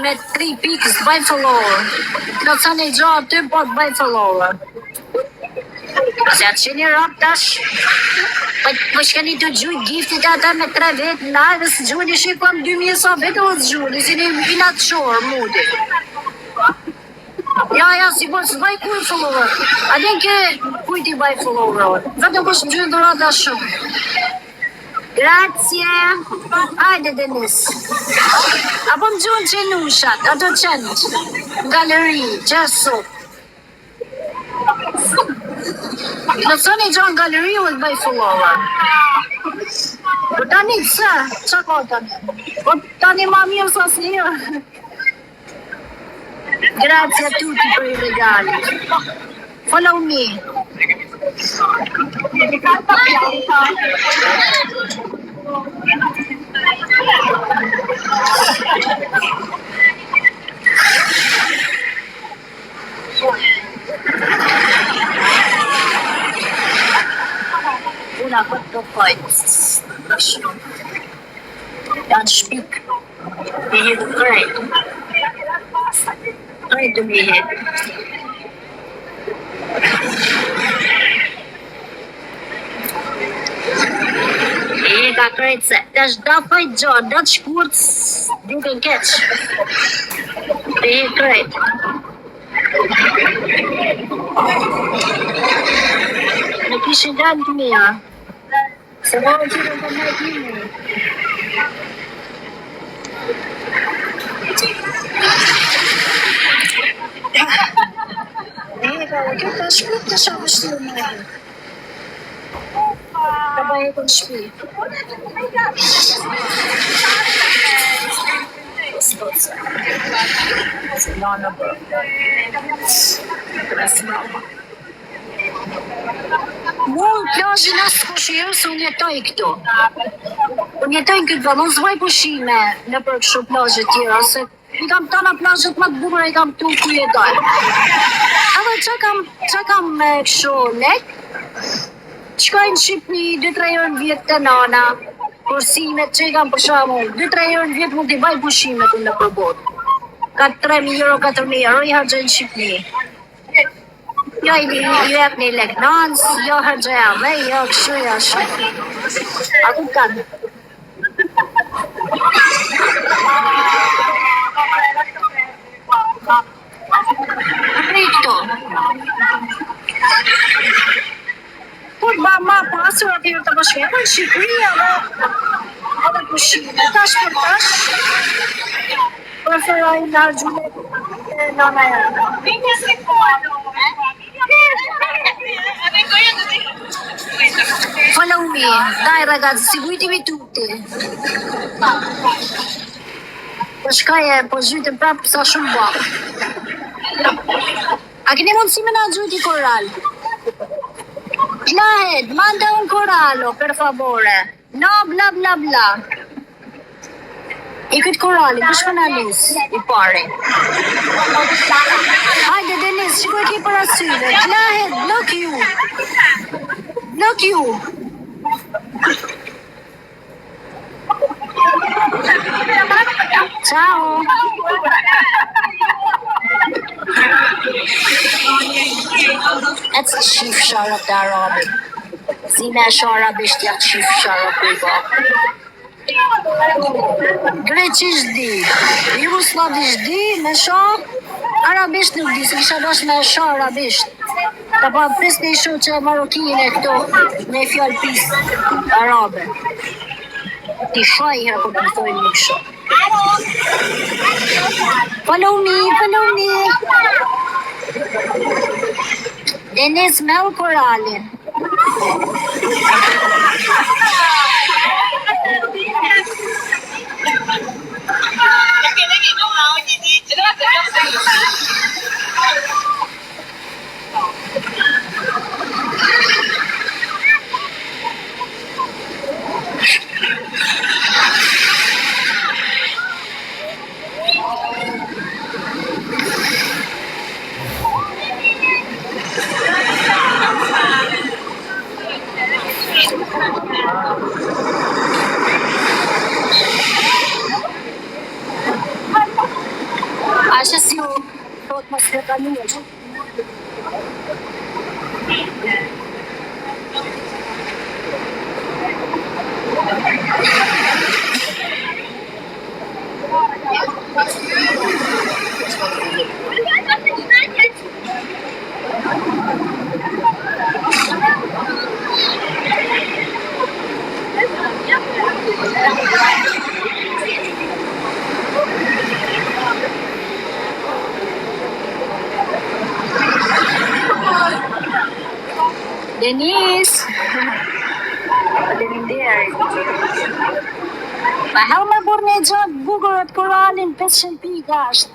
me 3 pikë të bëj follower. Do të thënë gjatë aty po të bëj follower. Se atë që një rap tash, po shkeni të gjujt giftit ata me 3 vetë në live, dhe së gjujt i shikon 2000 sa vetë o të gjujt, si një vinat shorë, mudi. Ja, si po së bëj kuj follower. A din ke kuj ti bëj follower. Vetëm po shë gjujt dhurata shumë. Grazie. Hajde, Denis. Apo më gjujt qenushat, ato qenë, galeri, qesu. Në të thënë i gjonë galeri u e të bëj follower. Po tani që ka tani? Po tani ma mirë sa së njërë. Grazie a tutti per i regali. Follow me. Una fatto poi. Don't speak. Be great. Great to be here. Ka krejt se, tash da fajt gjatë, da të shkurt, duke në keq. Be krejt. Në kishin gjatë të mija. Se morë që në të majtë një. Ka këtë shkurt të shabë shtu më. Ka bëjë të në shpi. Se nana bërë. Mu në plazhin asë pushirë, se unë jetoj këtu. Unë jetoj në këtë vëllë, unë zvaj pushime në për këshu plazhet tjera, se i kam tana plazhet më të bukura, i kam tu ku jetoj. Edhe që kam me këshu lek, shkoj në Shqipni 2-3 orë në vjetë të nana, kursimet që i kam për shamu, 2-3 orë në vjetë mund t'i baj pushimet në përbot. Ka 3.000 euro, 4.000 euro, i hargjën në Shqipni. Jo i jep një lek nëns, jo hargjëja dhe, jo këshu, jo shumë. A ku kanë? Prej këto. Kur ma pasur atyre të bashkëve, në Shqipëri edhe pushime. Tash për tash, preferoj në hargjune nëna e. Follow me, dai ragazzi, seguitemi tutti. Po shkaje, po zhytëm prapë sa shumë bapë. A keni mundësi me na gjyti koral? Clahed, manda un corallo, per favore. No, bla bla bla. I këtë korali, kush më në nis, i pari. Hajde, Denis, shikoj ki për asyve. Clahed, block you. Block you. Ciao. That's the chief sharap the Arabic. Zina sharabisht ja chief sharap biba. Greqisht di, Jugosllavisht di, me sha, arabisht nuk di, se kisha dash me sha arabisht. Ka pa pres në isho që Marokine këto në fjallë pis arabe. Ti shaj herë po të thojnë një kësho. Follow me, follow me. Denis Mel Koralin. të kanush. Denis! Faleminderit. Pa hell me burë një gjatë bukur atë koralin 500 pika është.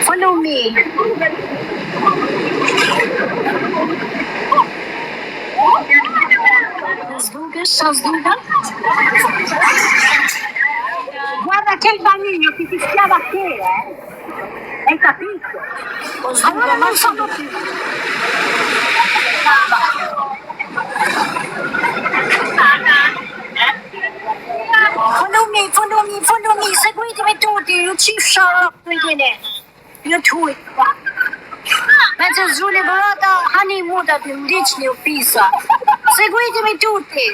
Follow me. Zduga? Guarda che il bambino che ti schiava a te, hai capito? Allora non sono più. Follow me, seguitemi tutti, io ci sarò vedere. Io tu. Mentre Giulia Barata, hani muda più ndiqni u pisa. Seguitemi tutti.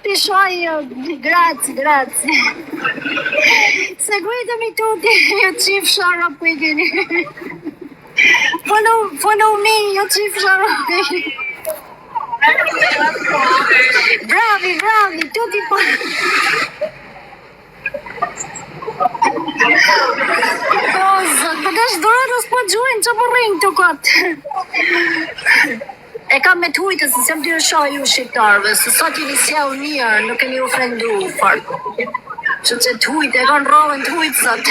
Ti shoio, grazie. Seguitemi tutti, io ci sarò vedere. Follow me, io ci sarò vedere. Bravi, tutti Cosa? Përdesh dorës po gjuajnë që po rrinë të kotë. E kam me të hujtë, se sem të shoh ju shqiptarëve, se sot jeni sjell mirë, nuk keni ofrendu fort. Që të hujtë, e kanë rollën të hujtë sot.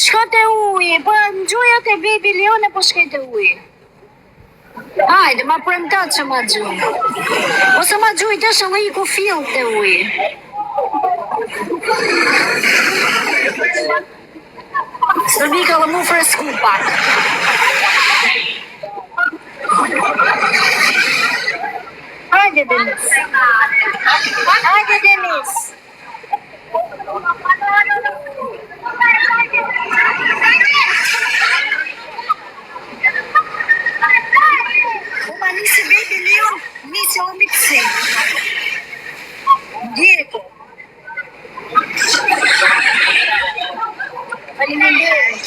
Shko të ujë, po në gjujat e Baby Leon e po shkej të ujë. Hajde, ma premtat që ma gjuj. Ose ma gjuj të shëllë i ku fill të ujë. Së vika dhe mu fresku pak. Hajde, Denis. Uma nisi Baby Leon, nisi o miksi. Diego. Faleminderit.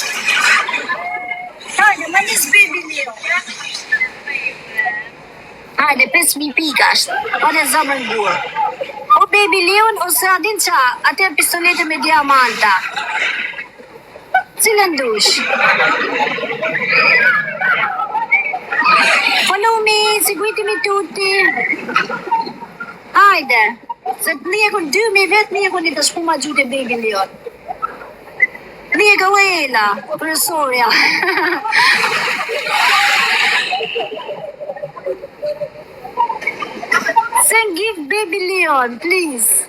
Hajde, ma nisi Baby Leon. Hajde, 5.000 pika është. Ode zamën gurë. O Baby Leon, ose adin qa, atër pistolete me diamanta. Cilën dush? Follow me, seguitemi tutti. Hajde, se të liekun 2.000 vetë liekun i të shpuma gjute Baby Leon. Lieka Lela, profesorja. Send gift Baby Leon, please.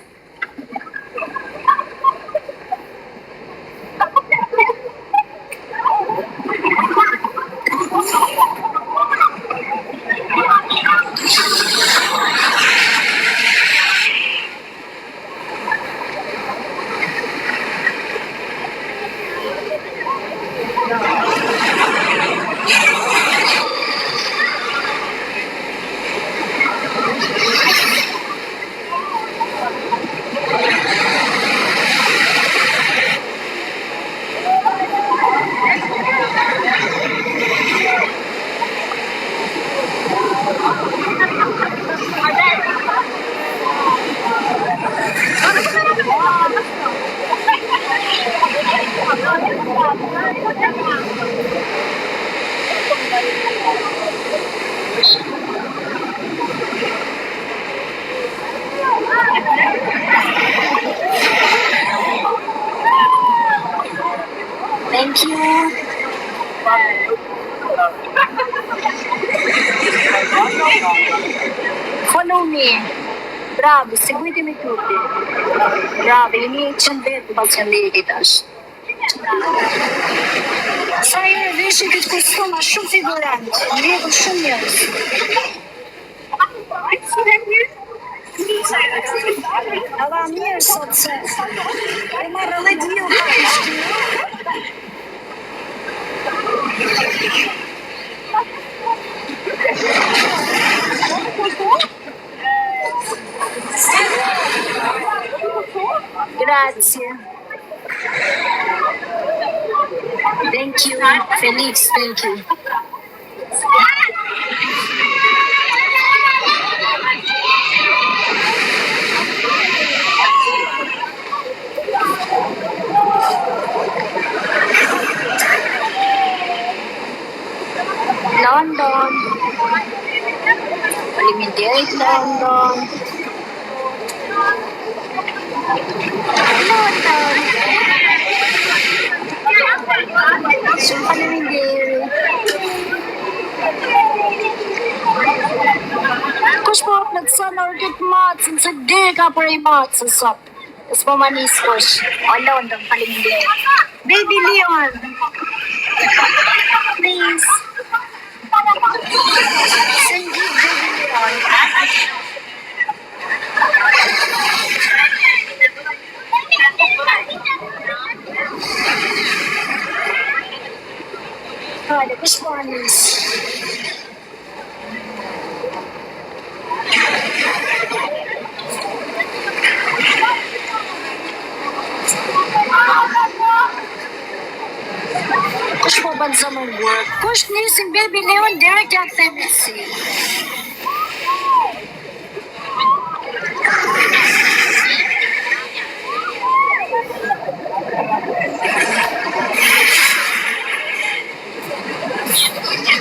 follow me. Bravo, seguitemi tutti. Bravo, i miei cendenti pazienti tash. Sa herë veshin këtë kostum ma shumë figurant. Ndjeku shumë njerëz. Ava mirë sot se e marrë 10.000 Grazie. Thank you, Felix, thank you. London. Faleminderit London. London. Shumë faleminderit. Kush po hap në të sonë orgët macën, se deka për i macën sot. S'po ma nisë kush. O London, faleminderit. Baby Leon. Please. Send you Baby Leon. Hadi, kush po ma nisë. Kush po bën summer work? Kush nisin Baby Leon direkt ja themi si.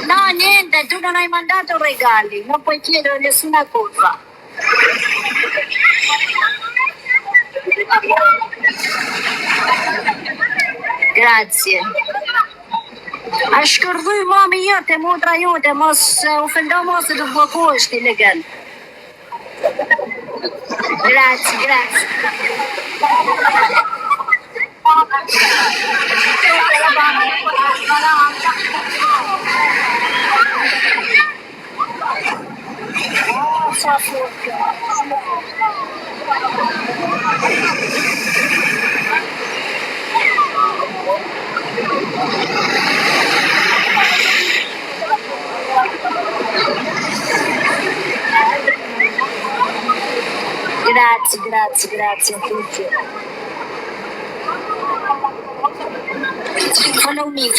No, niente, tu non hai mandato regali, non puoi chiedere nessuna cosa. Grazie. A shkërdhuj mami jote, motra jote, mos ofendo mos e të blokohesh ti legal. Grazie, grazie. Sa forte. Grazie a tutti. Follow me.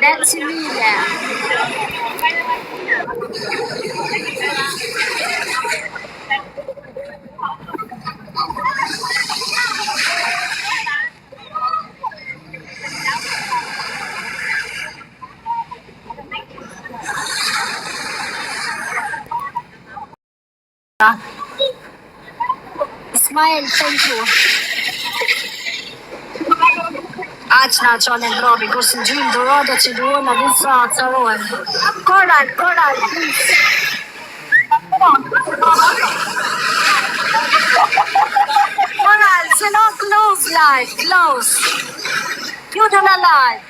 Grazie mille. Ismail, thank you. Aq na qonë e drobi, kush në gjymë dërode që duon në visa atësarojnë. Koral, please. Koral, se no close live, close. Chiudo la live.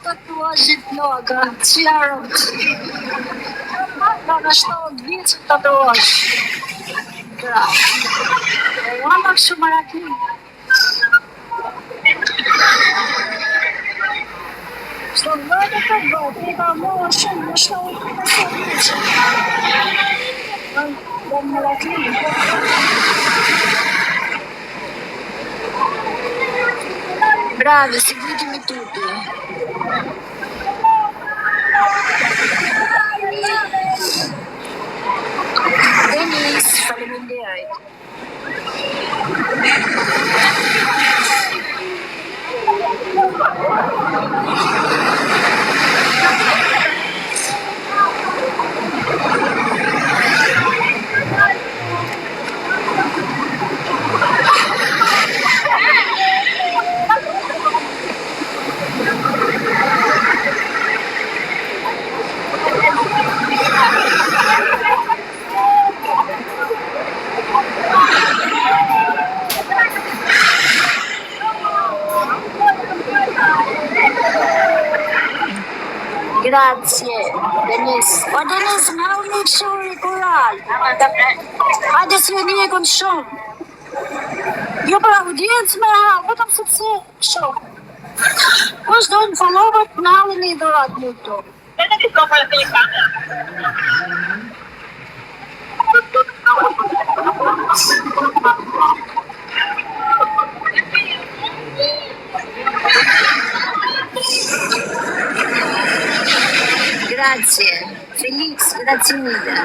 Tatuazit loga, qarët. Në 70 vjeç tatuazh. Gra. E jam shumë marakni. Sto vërë të vërë. Prima mo shumë, më shtohet të pasur vjeqe. Dhe më latin. Bravo, seguitemi tutti. Denis, faleminderit. Grazie, Denis. O Denis, më hau një këshuri kural. Hajde si e një kon shumë. Jo për audiencë me hau, vetëm sepse shumë. Kush do në followet, në halë një dhurat një këtu. Grazie, Felix, grazie mille.